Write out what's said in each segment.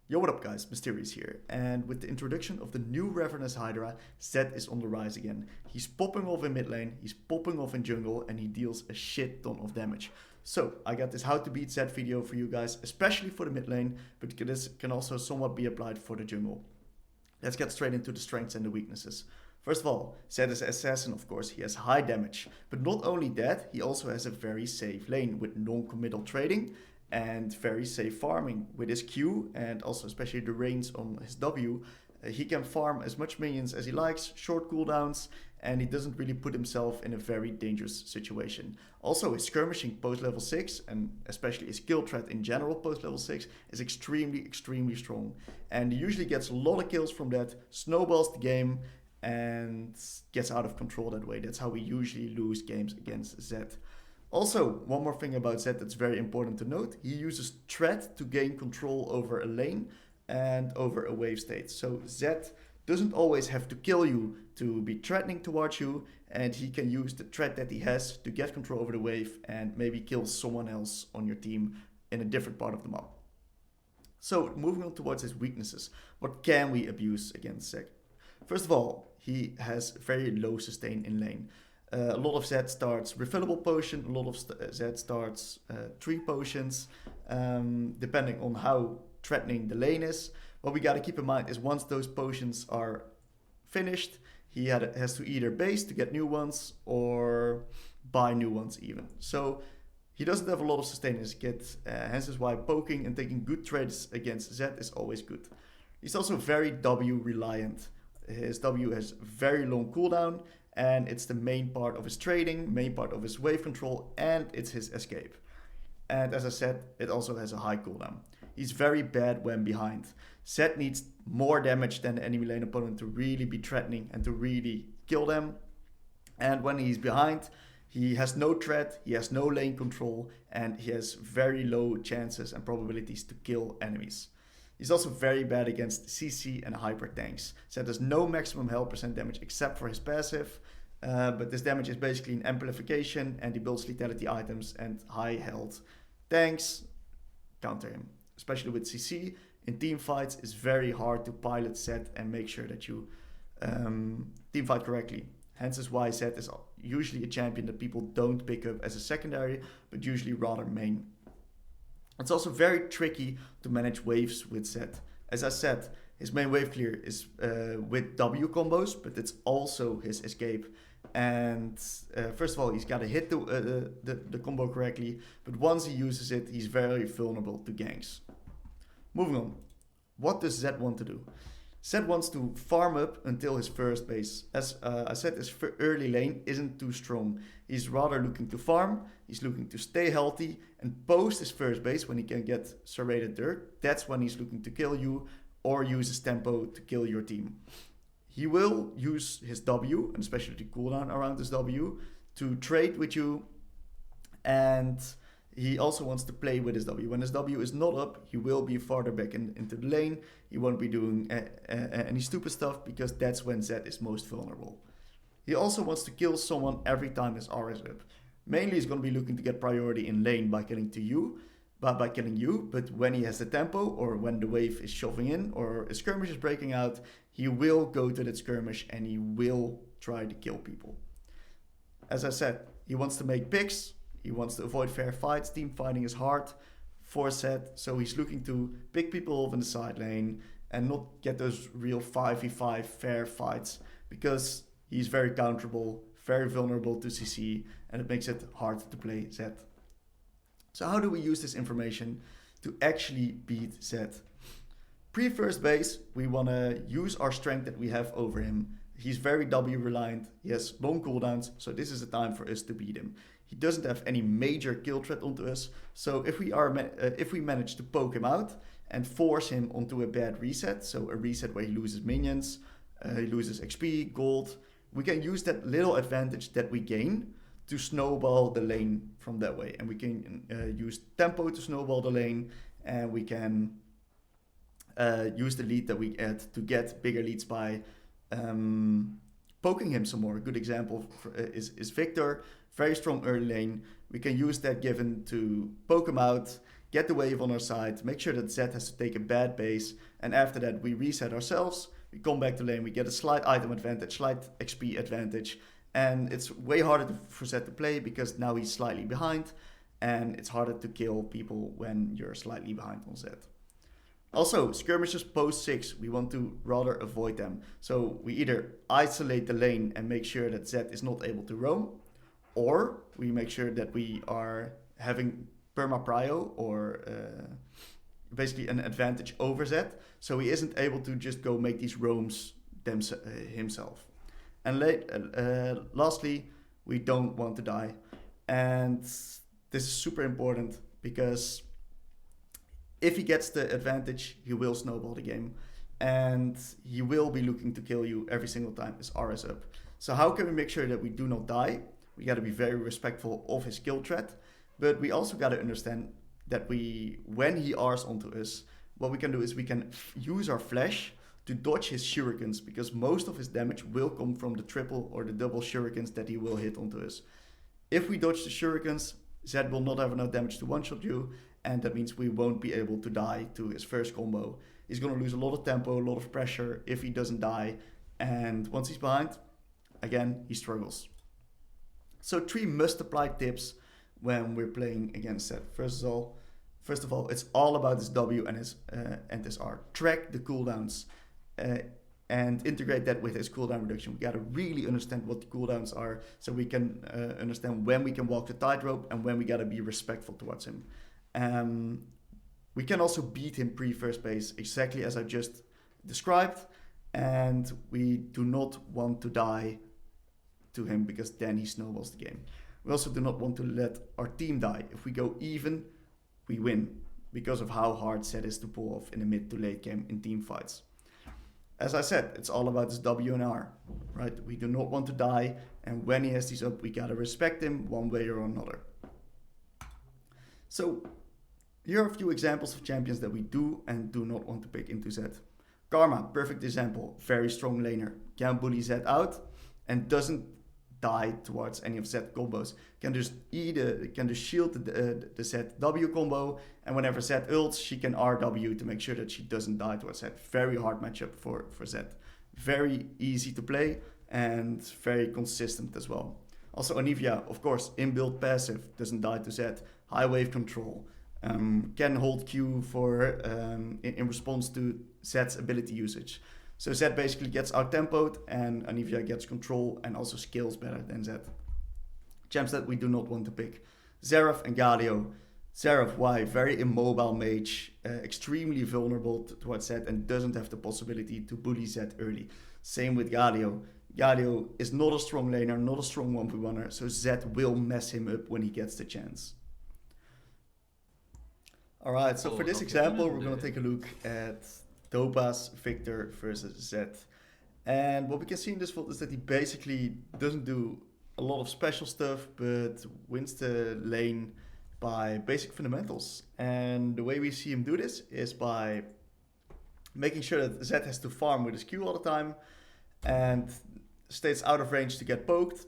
Yo, what up guys, Mysterious here, and with the introduction of the new Ravenous Hydra, Zed is on the rise again. He's popping off in mid lane, he's popping off in jungle, and he deals a shit ton of damage. So, I got this how to beat Zed video for you guys, especially for the mid lane, but this can also somewhat be applied for the jungle. Let's get straight into the strengths and the weaknesses. First of all, Zed is assassin, of course, he has high damage, but not only that, he also has a very safe lane with non-committal trading, and very safe farming with his Q and also especially the range on his W. He can farm as much minions as he likes, short cooldowns, and he doesn't really put himself in a very dangerous situation. Also, his skirmishing post level 6 and especially his kill threat in general post level 6 is extremely strong. And he usually gets a lot of kills from that, snowballs the game, and gets out of control that way. That's how we usually lose games against Zed. Also, one more thing about Zed that's very important to note, he uses threat to gain control over a lane and over a wave state. So Zed doesn't always have to kill you to be threatening towards you, and he can use the threat that he has to get control over the wave and maybe kill someone else on your team in a different part of the map. So moving on towards his weaknesses, what can we abuse against Zed? First of all, he has very low sustain in lane. A lot of Zed starts refillable potion, a lot of Zed starts 3 potions, depending on how threatening the lane is. What we gotta keep in mind is once those potions are finished, he has to either base to get new ones or buy new ones even. So he doesn't have a lot of sustain in his kit, hence is why poking and taking good trades against Zed is always good. He's also very W reliant. His W has very long cooldown, and it's the main part of his trading, main part of his wave control, and it's his escape. And as I said, it also has a high cooldown. He's very bad when behind. Zed needs more damage than the enemy lane opponent to really be threatening and to really kill them. And when he's behind, he has no threat, he has no lane control, and he has very low chances and probabilities to kill enemies. He's also very bad against CC and hyper tanks. Zed has no maximum health percent damage except for his passive, but this damage is basically an amplification, and he builds lethality items, and high health tanks counter him. Especially with CC, in team fights it's very hard to pilot Zed and make sure that you team fight correctly. Hence is why Zed is usually a champion that people don't pick up as a secondary, but usually rather main. It's also very tricky to manage waves with Zed. As I said, his main wave clear is with W combos, but it's also his escape. And first of all, he's got to hit the combo correctly, but once he uses it, he's very vulnerable to ganks. Moving on, what does Zed want to do? Zed wants to farm up until his first base. As I said, his early lane isn't too strong. He's rather looking to farm, he's looking to stay healthy, and post his first base when he can get serrated dirt, that's when he's looking to kill you or use his tempo to kill your team. He will use his W, and especially the cooldown around his W, to trade with you, and he also wants to play with his W. When his W is not up, he will be farther back into the lane. He won't be doing any stupid stuff, because that's when Zed is most vulnerable. He also wants to kill someone every time his R is up. Mainly he's going to be looking to get priority in lane by killing you, but when he has the tempo, or when the wave is shoving in, or a skirmish is breaking out, he will go to that skirmish and he will try to kill people. As I said, he wants to make picks. He wants to avoid fair fights. Team fighting is hard for Zed, so he's looking to pick people off in the side lane and not get those real 5v5 fair fights, because he's very counterable, very vulnerable to CC, and it makes it hard to play Zed. So how do we use this information to actually beat Zed? Pre-first base, we want to use our strength that we have over him. He's very W reliant, he has long cooldowns, so this is the time for us to beat him. He doesn't have any major kill threat onto us, so if we manage to poke him out and force him onto a bad reset, so a reset where he loses minions, he loses XP, gold, we can use that little advantage that we gain to snowball the lane from that way. And we can use tempo to snowball the lane, and we can use the lead that we add to get bigger leads by poking him some more. A good example is Victor, very strong early lane. We can use that given to poke him out, get the wave on our side, make sure that Zed has to take a bad base, and after that we reset ourselves, we come back to lane, we get a slight item advantage, slight XP advantage, and it's way harder for Zed to play because now he's slightly behind, and it's harder to kill people when you're slightly behind on Zed. Also, skirmishes post 6, we want to rather avoid them. So we either isolate the lane and make sure that Zed is not able to roam, or we make sure that we are having perma-prio or basically an advantage over Zed, so he isn't able to just go make these roams himself. And lastly, we don't want to die. And this is super important because if he gets the advantage, he will snowball the game. And he will be looking to kill you every single time his R is up. So how can we make sure that we do not die? We got to be very respectful of his kill threat. But we also got to understand that when he R's onto us, what we can do is we can use our flash to dodge his shurikens, because most of his damage will come from the triple or the double shurikens that he will hit onto us. If we dodge the shurikens, Zed will not have enough damage to one-shot you, and that means we won't be able to die to his first combo. He's going to lose a lot of tempo, a lot of pressure if he doesn't die, and once he's behind, again, he struggles. So 3 must-apply tips when we're playing against Zed. First of all, it's all about his W and his R. Track the cooldowns and integrate that with his cooldown reduction. We gotta really understand what the cooldowns are, so we can understand when we can walk the tightrope and when we gotta be respectful towards him. We can also beat him pre-first base, exactly as I just described, and we do not want to die to him because then he snowballs the game. We also do not want to let our team die. If we go even, we win because of how hard Zed is to pull off in the mid to late game in team fights. As I said, it's all about his W and R, right? We do not want to die, and when he has these up, we gotta respect him one way or another. So here are a few examples of champions that we do and do not want to pick into Zed. Karma, perfect example, very strong laner, can bully Zed out and doesn't die towards any of Zed combos. Can just shield the Zed W combo, and whenever Zed ults, she can RW to make sure that she doesn't die towards Zed. Very hard matchup for Zed. Very easy to play and very consistent as well. Also Anivia, of course, inbuilt passive, doesn't die to Zed. High wave control, can hold Q for in response to Zed's ability usage. So Zed basically gets out-tempoed and Anivia gets control and also scales better than Zed. Champs that we do not want to pick. Xerath and Galio. Xerath, why? Very immobile mage, extremely vulnerable towards Zed and doesn't have the possibility to bully Zed early. Same with Galio. Galio is not a strong laner, not a strong 1v1er, so Zed will mess him up when he gets the chance. Alright, so for this example, we're going to take a look at Dopa's Victor versus Zed. And what we can see in this field is that he basically doesn't do a lot of special stuff, but wins the lane by basic fundamentals. And the way we see him do this is by making sure that Zed has to farm with his Q all the time and stays out of range to get poked,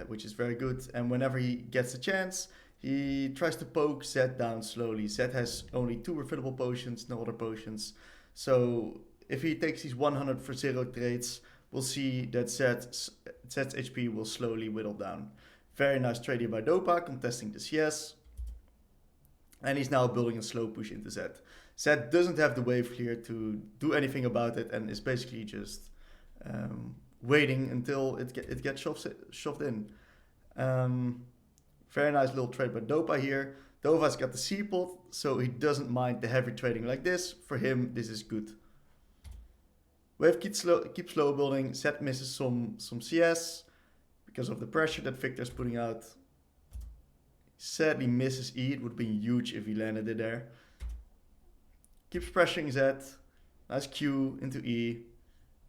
which is very good. And whenever he gets a chance, he tries to poke Zed down slowly. Zed has only 2 refillable potions, no other potions. So if he takes these 100 for 0 trades, we'll see that Zed's HP will slowly whittle down. Very nice trade here by Dopa, contesting the CS. And he's now building a slow push into Zed. Zed doesn't have the wave clear to do anything about it and is basically just waiting until it gets shoved in. Very nice little trade by Dopa here. Dopa's got the C-pot, so he doesn't mind the heavy trading like this. For him, this is good. Wave keeps slow building. Zed misses some CS because of the pressure that Victor's putting out. Sadly misses E. It would have been huge if he landed it there. Keeps pressuring Zed. Nice Q into E.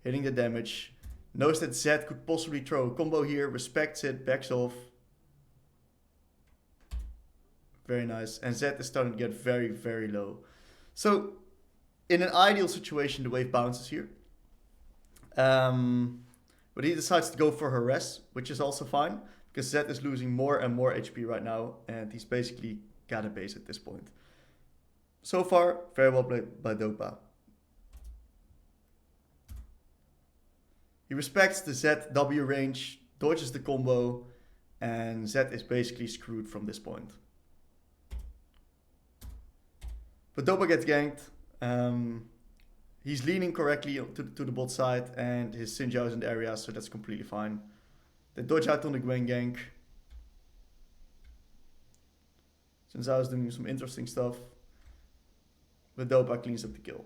Hitting the damage. Knows that Zed could possibly throw a combo here. Respects it. Backs off. Very nice. And Zed is starting to get very, very low. So, in an ideal situation, the wave bounces here. But he decides to go for harass, which is also fine. Because Zed is losing more and more HP right now. And he's basically gotta base at this point. So far, very well played by Dopa. He respects the ZW range, dodges the combo, and Zed is basically screwed from this point. But Dopa gets ganked. He's leaning correctly to the bot side, and his Xin Zhao is in the area, so that's completely fine. They dodge out on the Gwen gank. Xin Zhao is doing some interesting stuff. But Dopa cleans up the kill.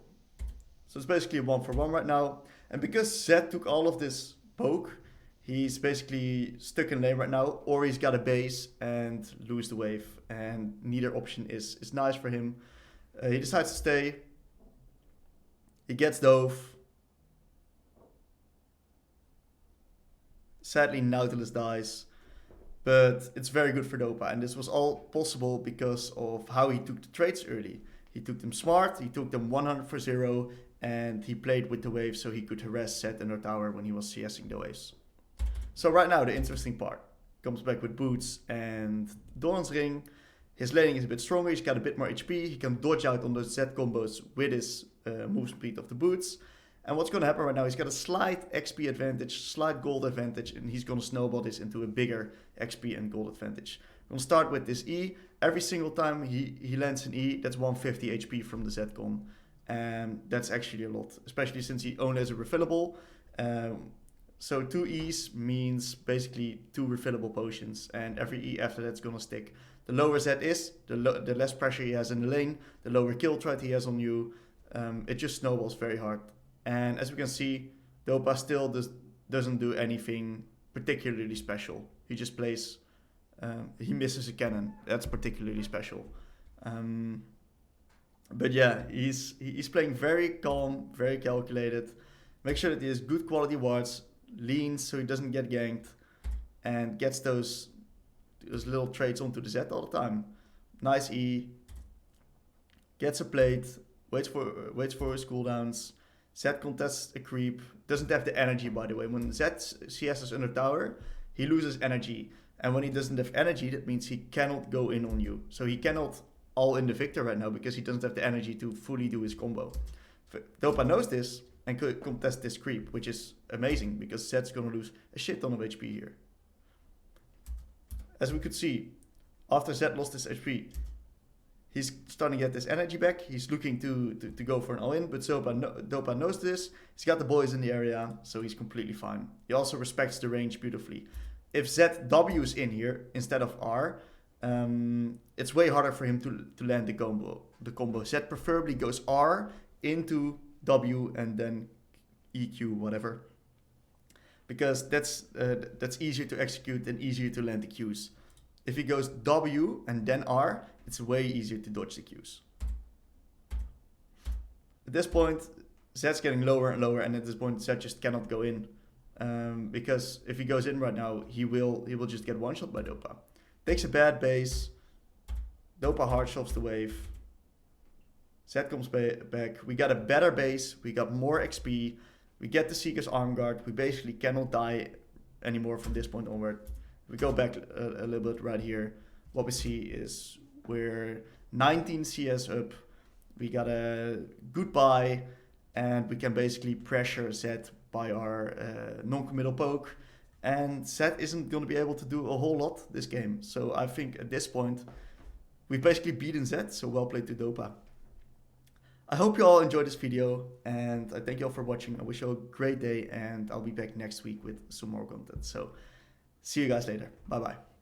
So it's basically a 1-for-1 right now. And because Zed took all of this poke, he's basically stuck in lane right now, or he's got a base and lose the wave. And neither option is nice for him. He decides to stay. He gets Dove. Sadly, Nautilus dies. But it's very good for Dopa. And this was all possible because of how he took the trades early. He took them smart, he took them 100 for 0, and he played with the waves so he could harass Zed under tower when he was CSing the waves. So right now, the interesting part comes back with boots and Dawn's Ring. His laning is a bit stronger, he's got a bit more HP, he can dodge out on those Zed combos with his move speed of the boots. And what's going to happen right now, he's got a slight XP advantage, slight gold advantage, and he's going to snowball this into a bigger XP and gold advantage. I'm going to start with this E. Every single time he lands an E, that's 150 HP from the Zcon. And that's actually a lot, especially since he only has a refillable. So 2 E's means basically 2 refillable potions, and every E after that's going to stick. The lower Zed is, the less pressure he has in the lane, the lower kill threat he has on you. It just snowballs very hard. And as we can see, Dopa still doesn't do anything particularly special. He just plays, he misses a cannon. That's particularly special. But yeah, he's playing very calm, very calculated. Make sure that he has good quality wards, leans so he doesn't get ganked, and gets those little trades onto the Zed all the time. Nice E, gets a plate, waits for his cooldowns. Zed contests a creep, doesn't have the energy, by the way. When Zed CS is under tower, he loses energy. And when he doesn't have energy, that means he cannot go in on you. So he cannot all in the victor right now because he doesn't have the energy to fully do his combo. Dopa knows this and could contest this creep, which is amazing because Zed's going to lose a shit ton of HP here. As we could see, after Zed lost his HP, he's starting to get this energy back. He's looking to go for an all-in, but Dopa knows this. He's got the boys in the area, so he's completely fine. He also respects the range beautifully. If Zed W's in here instead of R, it's way harder for him to land the combo. Zed preferably goes R into W and then EQ, whatever. Because that's easier to execute and easier to land the Qs. If he goes W and then R, it's way easier to dodge the Qs. At this point, Zed's getting lower and lower, and at this point, Zed just cannot go in. Because if he goes in right now, he will just get one-shot by Dopa. Takes a bad base. Dopa hard shoves the wave. Zed comes back. We got a better base. We got more XP. We get the Seeker's Arm Guard. We basically cannot die anymore from this point onward. We go back a little bit right here. What we see is we're 19 CS up. We got a good buy, and we can basically pressure Zed by our non-committal poke. And Zed isn't going to be able to do a whole lot this game. So I think at this point, we've basically beaten Zed. So well played to Dopa. I hope you all enjoyed this video, and I thank you all for watching. I wish you all a great day, and I'll be back next week with some more content. So see you guys later. Bye bye.